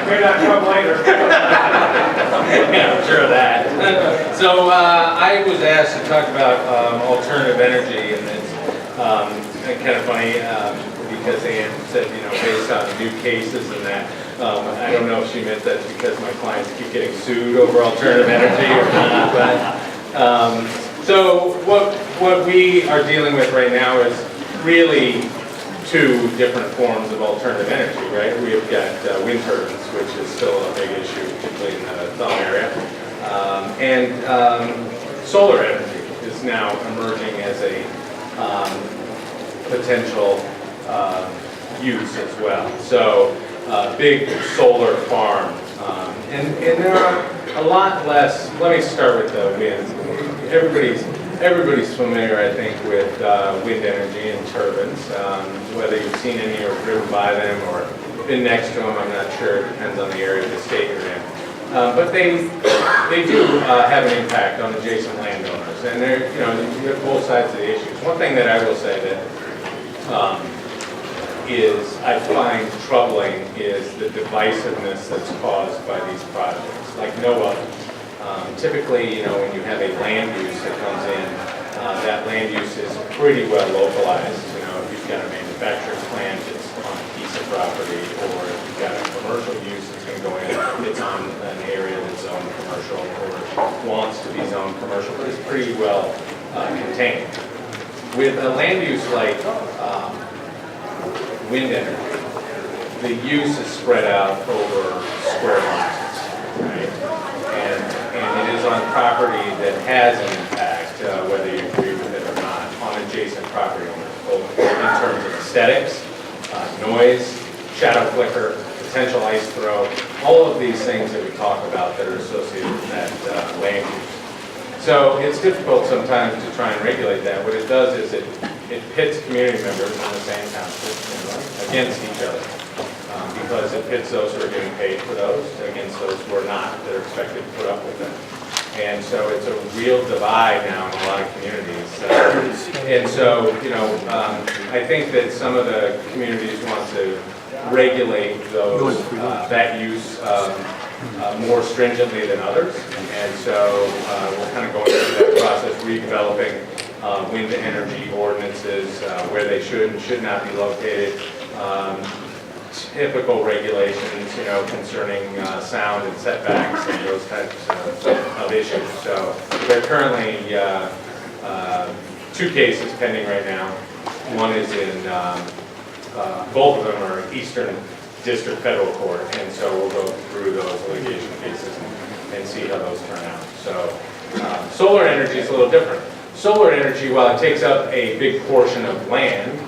May not come later. Yeah, I'm sure of that. So I was asked to talk about alternative energy, and it's kind of funny because Ann said, based on new cases and that. I don't know if she meant that because my clients keep getting sued over alternative energy or not, but so what we are dealing with right now is really two different forms of alternative energy, right? We've got wind turbines, which is still a big issue, particularly in the Thumb area, and solar energy is now emerging as a potential use as well. So big solar farm, and there are a lot less. Let me start with the wind. Everybody's familiar, I think, with wind energy and turbines. Whether you've seen any or driven by them or been next to them, I'm not sure. It depends on the area of the state you're in. But they do have an impact on adjacent landowners, and they're you have both sides of the issues. One thing that I will say that is I find troubling is the divisiveness that's caused by these projects, like no other. Typically, when you have a land use that comes in, that land use is pretty well localized. If you've got a manufacturing plant, it's on a piece of property, or if you've got a commercial use that's going to go in, it's on an area that's zoned commercial or wants to be zoned commercial, but it's pretty well contained. With a land use like wind energy, the use is spread out over square miles, right? And it is on property that has an impact, whether you agree with it or not, on adjacent property owners, both in terms of aesthetics, noise, shadow flicker, potential ice throw, all of these things that we talk about that are associated with that land use. So it's difficult sometimes to try and regulate that. What it does is it pits community members in the same township against each other. Because it pits those who are getting paid for those against those who are not, that are expected to put up with them. And so it's a real divide now in a lot of communities. And so, I think that some of the communities want to regulate those, that use more stringently than others. And so we're kind of going through that process, redeveloping wind energy ordinances, where they should and should not be located. Typical regulations, concerning sound and setbacks and those types of issues. So there are currently two cases pending right now. One is in, both of them are Eastern District Federal Court, and so we'll go through those litigation cases and see how those turn out. So solar energy is a little different. Solar energy, while it takes up a big portion of land,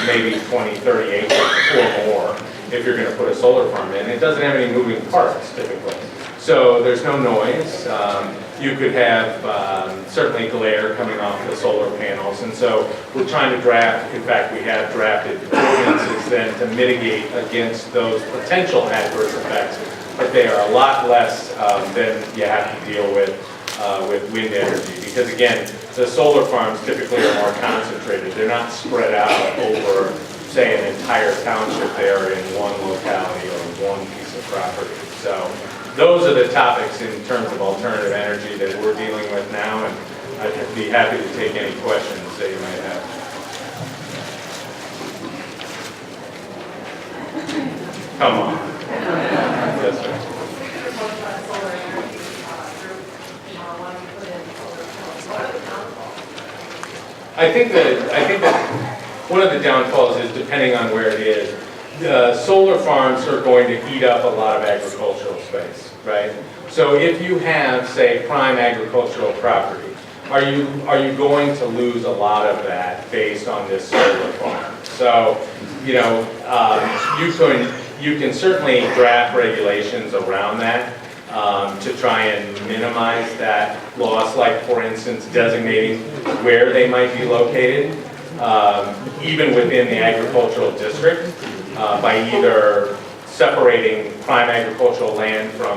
maybe 20, 30 acres or more, if you're going to put a solar farm in, it doesn't have any moving parts typically. So there's no noise. You could have certainly glare coming off the solar panels, and so we're trying to draft, in fact we have drafted ordinances then to mitigate against those potential adverse effects, but they are a lot less than you have to deal with wind energy, because again, the solar farms typically are more concentrated. They're not spread out over, say, an entire township. They are in one locality or one piece of property. So those are the topics in terms of alternative energy that we're dealing with now, and I'd be happy to take any questions that you might have. Come on. Yes, sir. I think that one of the downfalls is, depending on where it is, the solar farms are going to eat up a lot of agricultural space, right? So if you have, say, prime agricultural property, are you going to lose a lot of that based on this solar farm? So, you can certainly draft regulations around that. To try and minimize that loss, like for instance designating where they might be located, even within the agricultural district, by either separating prime agricultural land from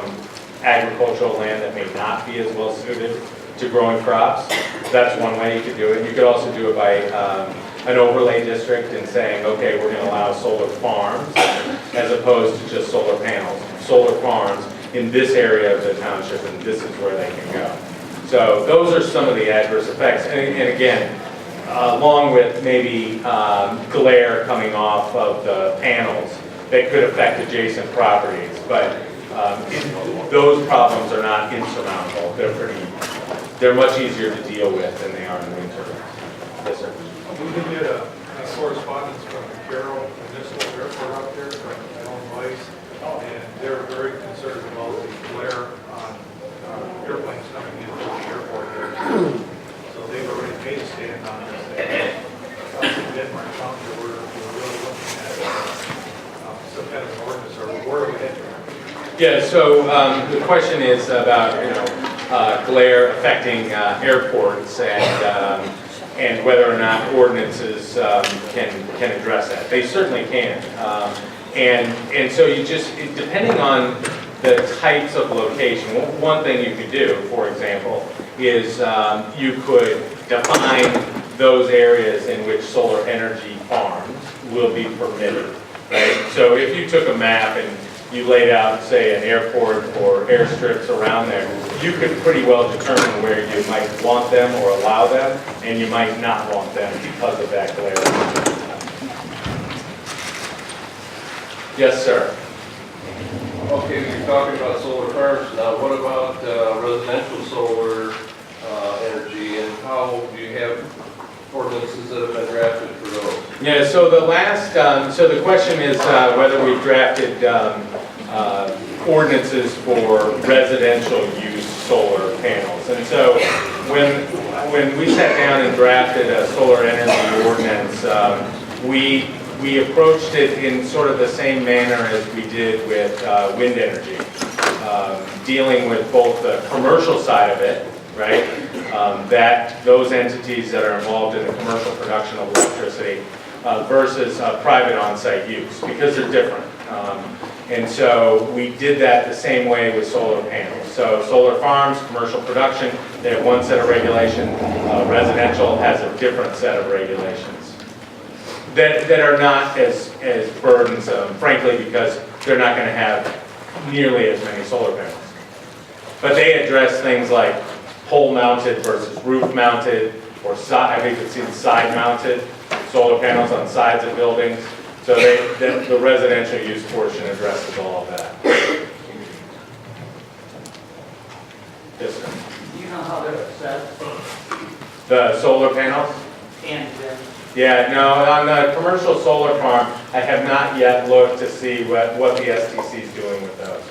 agricultural land that may not be as well suited to growing crops. That's one way you could do it. You could also do it by an overlay district and saying, okay, we're going to allow solar farms as as opposed to just solar panels, solar farms in this area of the township, and this is where they can go. So those are some of the adverse effects. And again, along with maybe glare coming off of the panels that could affect adjacent properties. But those problems are not insurmountable. They're much easier to deal with than they are in winter. Yes, sir. We did get a correspondence from the Carroll Municipal Airport out there from Ellen Weiss, and they're very concerned about the glare on airplanes coming into the airport there. So they've already made a stand on this. Denmark County, we're really looking at some kind of ordinance, or where are we heading? Yeah, so the question is about, glare affecting airports and whether or not ordinances can address that. They certainly can. And so you just, depending on the types of location, one thing you could do, for example, is you could define those areas in which solar energy farms will be permitted, right? So if you took a map and you laid out, say, an airport or airstrips around there, you could pretty well determine where you might want them or allow them, and you might not want them because of that glare. Yes, sir. Okay, you're talking about solar farms now. What about residential solar energy, and how do you have ordinances that have been drafted for those? Yeah, so the last, so the question is whether we've drafted ordinances for residential use solar panels. And so when we sat down and drafted a solar energy ordinance, we approached it in sort of the same manner as we did with wind energy, dealing with both the commercial side of it, right? That those entities that are involved in the commercial production of electricity versus private on-site use, because they're different. And so we did that the same way with solar panels. So solar farms, commercial production, they have one set of regulation. Residential has a different set of regulations that are not as burdensome, frankly, because they're not going to have nearly as many solar panels. But they address things like pole-mounted versus roof-mounted, or I think it's even side-mounted solar panels on sides of buildings. So the residential use portion addresses all of that. Yes, sir. Do you know how they're assessed? The solar panels? And Yeah, no, on the commercial solar farm, I have not yet looked to see what the STC is doing with those.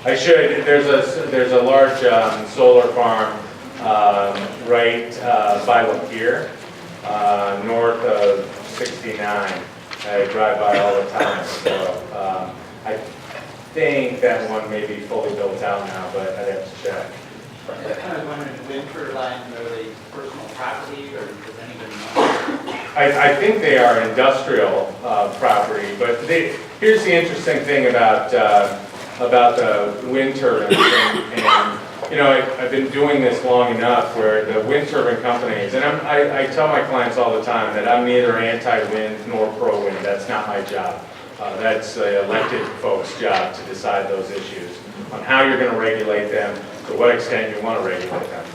I should. There's a large solar farm right by Lapeer, north of 69. I drive by all the time, so I think that one may be fully built out now, but I'd have to check. I kind of wondering, wind turbines, are they personal property, or does anybody know? I think they are industrial property, but here's the interesting thing about the wind turbines, and you know, I've been doing this long enough where the wind turbine companies, and I tell my clients all the time that I'm neither anti-wind nor pro-wind. That's not my job. That's the elected folks' job to decide those issues on how you're going to regulate them, to what extent you want to regulate them.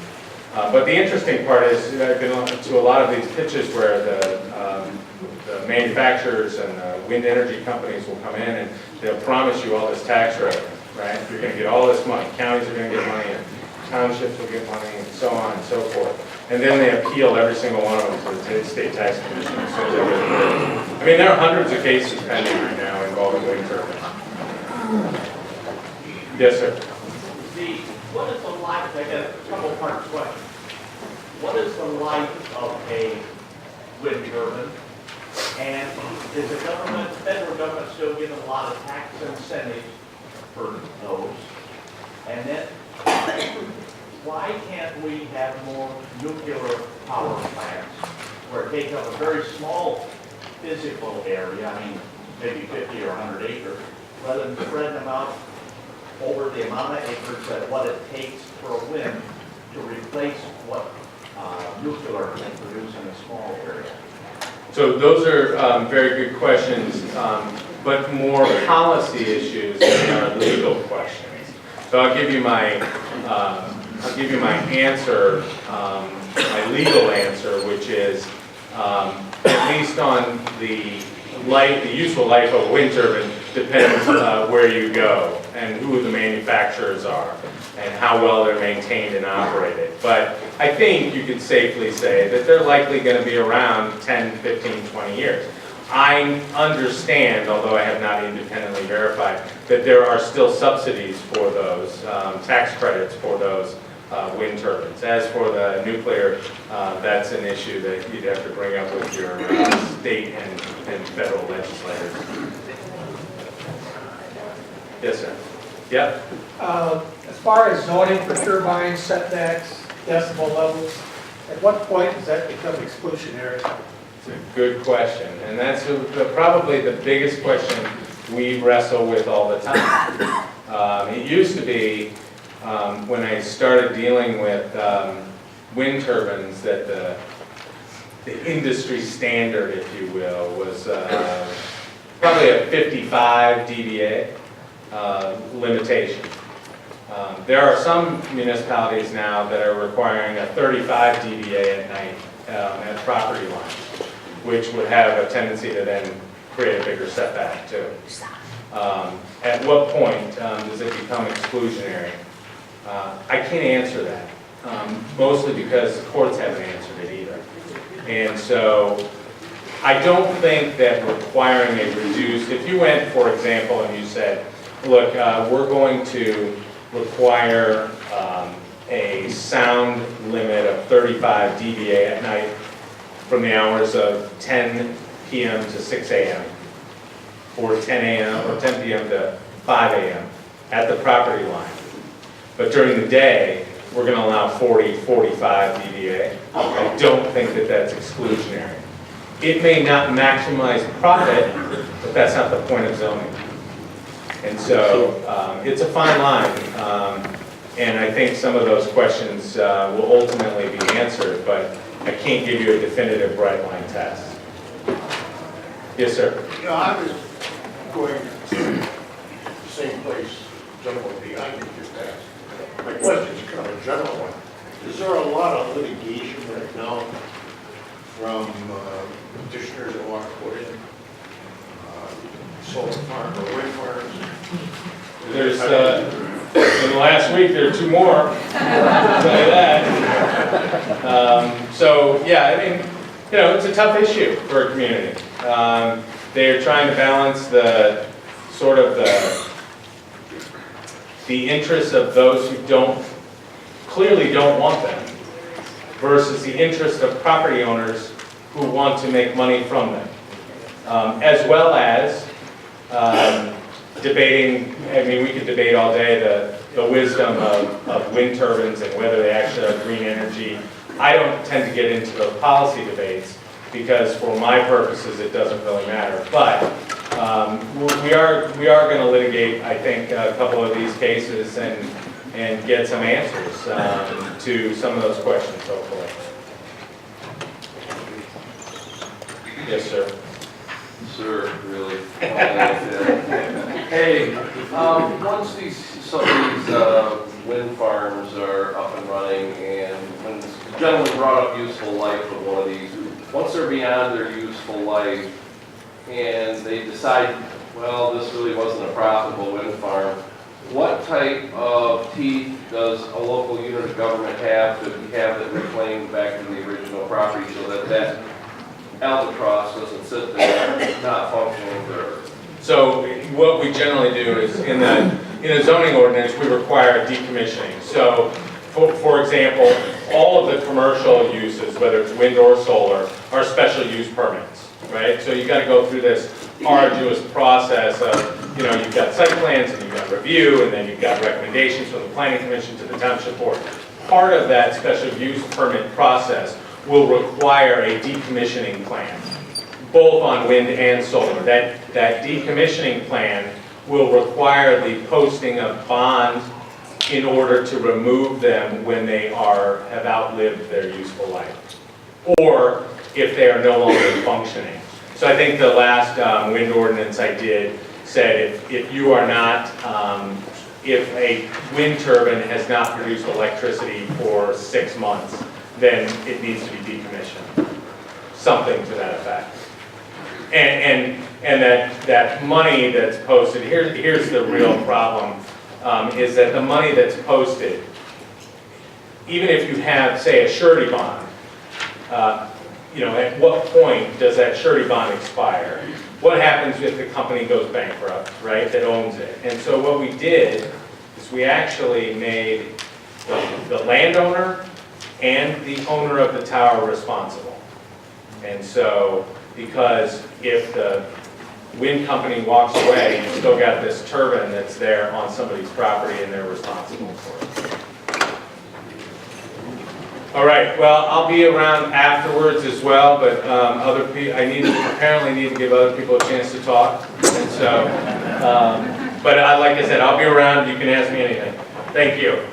But the interesting part is I've been to a lot of these pitches where the manufacturers and the wind energy companies will come in and they'll promise you all this tax revenue, right? You're going to get all this money. Counties are going to get money, and townships will get money, and so on and so forth. And then they appeal every single one of them to the state tax commission as soon as they get approved. I mean, there are hundreds of cases pending right now involving wind turbines. Yes, sir. What is the life, I got a couple part question. What is the life of a wind turbine? And is the government, federal government still giving a lot of tax incentives for those? And then, why can't we have more nuclear power plants where it takes up a very small physical area, I mean, maybe 50 or 100 acres, rather than spread them out over the amount of acres that what it takes for a wind to replace what nuclear can produce in a small area? So those are very good questions. but more policy issues than are legal questions. So I'll give you my answer, my legal answer, which is at least on the useful life of a wind turbine depends where you go and who the manufacturers are and how well they're maintained and operated. But I think you could safely say that they're likely going to be around 10, 15, 20 years. I understand, although I have not independently verified, that there are still subsidies for those, tax credits for those wind turbines. As for the nuclear, that's an issue that you'd have to bring up with your state and federal legislators. Yes, sir. Yep. As far as zoning for turbines, setbacks, decibel levels, at what point does that become exclusionary? It's a good question, and that's probably the biggest question we wrestle with all the time. It used to be, when I started dealing with wind turbines, that the industry standard, if you will, was probably a 55 dBA limitation. There are some municipalities now that are requiring a 35 dBA at night at property lines, which would have a tendency to then create a bigger setback too. At what point does it become exclusionary? I can't answer that, mostly because the courts haven't answered it either. And so I don't think that requiring a reduced, if you went, for example, and you said, look, we're going to require a sound limit of 35 dBA at night from the hours of 10 p.m. to 6 a.m. or 10 a.m. or 10 p.m. to 5 a.m. at the property line. But during the day, we're going to allow 40, 45 dBA. I don't think that that's exclusionary. It may not maximize profit, but that's not the point of zoning. And so it's a fine line. And I think some of those questions will ultimately be answered, but I can't give you a definitive bright line test. Yes, sir. You know, I was going to the same place, gentleman behind me just asked. My question's kind of a general one. Is there a lot of litigation right now from petitioners that want to put in solar farms or wind farms? There's, in the last week, there are 2 more. I'll tell you that. So, yeah, I mean, you know, it's a tough issue for a community. They're trying to balance the sort of the interests of those who clearly don't want them versus the interest of property owners who want to make money from them, as well as debating. I mean, we could debate all day the wisdom of wind turbines and whether they actually are green energy. I don't tend to get into those policy debates because for my purposes it doesn't really matter. But we are going to litigate, I think, a couple of these cases and get some answers to some of those questions, hopefully. Yes, sir. Sir, really. Hey, once some of these wind farms are up and running, and when the gentleman brought up useful life of one of these, once they're beyond their useful life and they decide, well, this really wasn't a profitable wind farm, what type of teeth does a local unit of government have to have it reclaimed back to the original property so that that albatross doesn't sit there not functioning there? So what we generally do is in a zoning ordinance, we require decommissioning. So for example, all of the commercial uses, whether it's wind or solar, are special use permits, right? So you got to go through this arduous process of, you know, you've got site plans and you've got review and then you've got recommendations from the planning commission to the township board. Part of that special use permit process will require a decommissioning plan, both on wind and solar. That decommissioning plan will require the posting of bonds in order to remove them when they have outlived their useful life, or if they are no longer functioning. So I think the last wind ordinance I did said if you are not, if a wind turbine has not produced electricity for 6 months, then it needs to be decommissioned. Something to that effect. And that money that's posted, here's the real problem, is that the money that's posted, even if you have, say, a surety bond, at what point does that surety bond expire? What happens if the company goes bankrupt, right, that owns it? And so what we did is we actually made the landowner and the owner of the tower responsible. And so, because if the wind company walks away, you've still got this turbine that's there on somebody's property and they're responsible for it. All right, well, I'll be around afterwards as well, but other people, apparently need to give other people a chance to talk. And so, but like I said, I'll be around, you can ask me anything. Thank you.